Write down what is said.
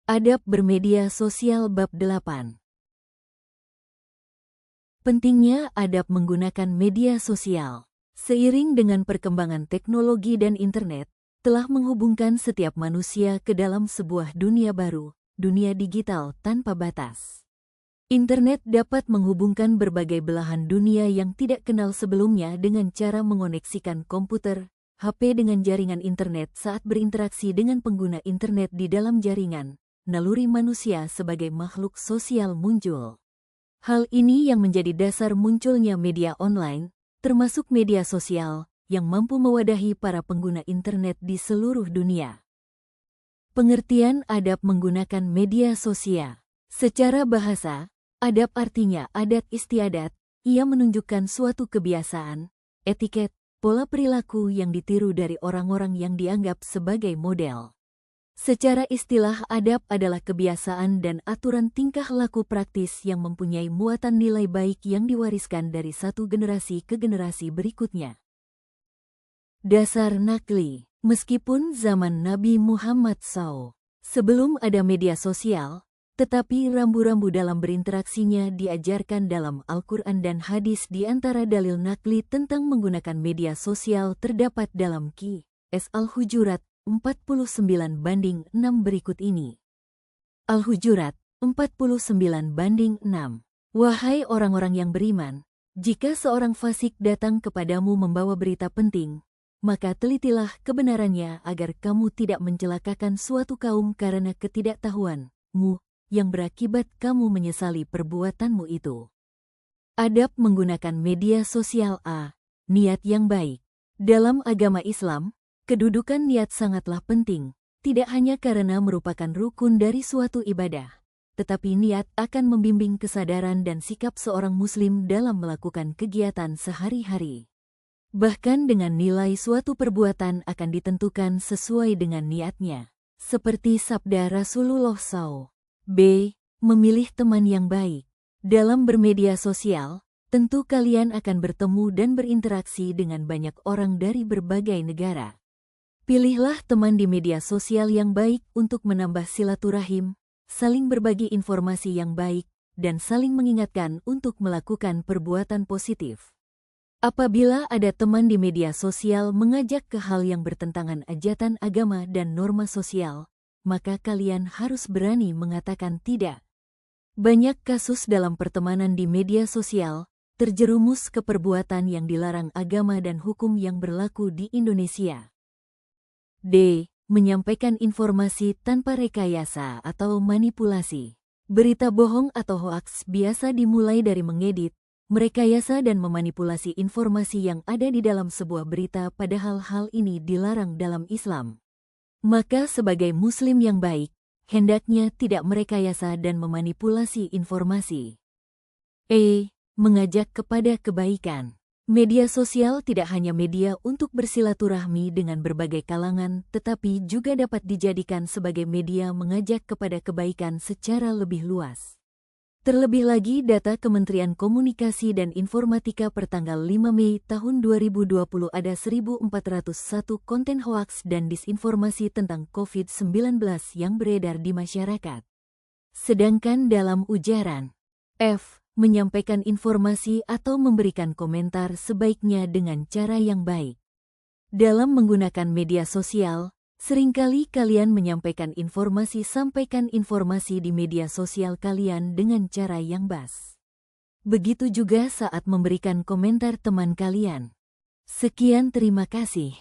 Adab bermedia sosial bab 8. Pentingnya adab menggunakan media sosial. Seiring dengan perkembangan teknologi dan internet, telah menghubungkan setiap manusia ke dalam sebuah dunia baru, dunia digital tanpa batas. Internet dapat menghubungkan berbagai belahan dunia yang tidak kenal sebelumnya dengan cara mengoneksikan komputer, HP dengan jaringan internet saat berinteraksi dengan pengguna internet di dalam jaringan. Naluri manusia sebagai makhluk sosial muncul. Hal ini yang menjadi dasar munculnya media online, termasuk media sosial, yang mampu mewadahi para pengguna internet di seluruh dunia. Pengertian adab menggunakan media sosial. Secara bahasa, adab artinya adat istiadat, ia menunjukkan suatu kebiasaan, etiket, pola perilaku yang ditiru dari orang-orang yang dianggap sebagai model. Secara istilah, adab adalah kebiasaan dan aturan tingkah laku praktis yang mempunyai muatan nilai baik yang diwariskan dari satu generasi ke generasi berikutnya. Dasar nakli. Meskipun zaman Nabi Muhammad SAW, sebelum ada media sosial, tetapi rambu-rambu dalam berinteraksinya diajarkan dalam Al-Quran dan hadis. Di antara dalil nakli tentang menggunakan media sosial terdapat dalam Qs Al-Hujurat 49/6 berikut ini. Al-Hujurat 49/6. Wahai orang-orang yang beriman, jika seorang fasik datang kepadamu membawa berita penting, maka telitilah kebenarannya agar kamu tidak mencelakakan suatu kaum karena ketidaktahuanmu, yang berakibat kamu menyesali perbuatanmu itu. Adab menggunakan media sosial. Niat yang baik. Dalam agama Islam, kedudukan niat sangatlah penting, tidak hanya karena merupakan rukun dari suatu ibadah, tetapi niat akan membimbing kesadaran dan sikap seorang muslim dalam melakukan kegiatan sehari-hari. Bahkan dengan nilai suatu perbuatan akan ditentukan sesuai dengan niatnya. Seperti sabda Rasulullah SAW. B. Memilih teman yang baik. Dalam bermedia sosial, tentu kalian akan bertemu dan berinteraksi dengan banyak orang dari berbagai negara. Pilihlah teman di media sosial yang baik untuk menambah silaturahim, saling berbagi informasi yang baik, dan saling mengingatkan untuk melakukan perbuatan positif. Apabila ada teman di media sosial mengajak ke hal yang bertentangan ajaran agama dan norma sosial, maka kalian harus berani mengatakan tidak. Banyak kasus dalam pertemanan di media sosial terjerumus ke perbuatan yang dilarang agama dan hukum yang berlaku di Indonesia. D. Menyampaikan informasi tanpa rekayasa atau manipulasi. Berita bohong atau hoaks biasa dimulai dari mengedit, merekayasa dan memanipulasi informasi yang ada di dalam sebuah berita, padahal hal ini dilarang dalam Islam. Maka sebagai muslim yang baik, hendaknya tidak merekayasa dan memanipulasi informasi. E. Mengajak kepada kebaikan. Media sosial tidak hanya media untuk bersilaturahmi dengan berbagai kalangan, tetapi juga dapat dijadikan sebagai media mengajak kepada kebaikan secara lebih luas. Terlebih lagi, data Kementerian Komunikasi dan Informatika pertanggal 5 Mei tahun 2020 ada 1.401 konten hoaks dan disinformasi tentang COVID-19 yang beredar di masyarakat. Sedangkan dalam ujaran F. Menyampaikan informasi atau memberikan komentar sebaiknya dengan cara yang baik. Dalam menggunakan media sosial, seringkali kalian menyampaikan informasi. Sampaikan informasi di media sosial kalian dengan cara yang bas. Begitu juga saat memberikan komentar teman kalian. Sekian, terima kasih.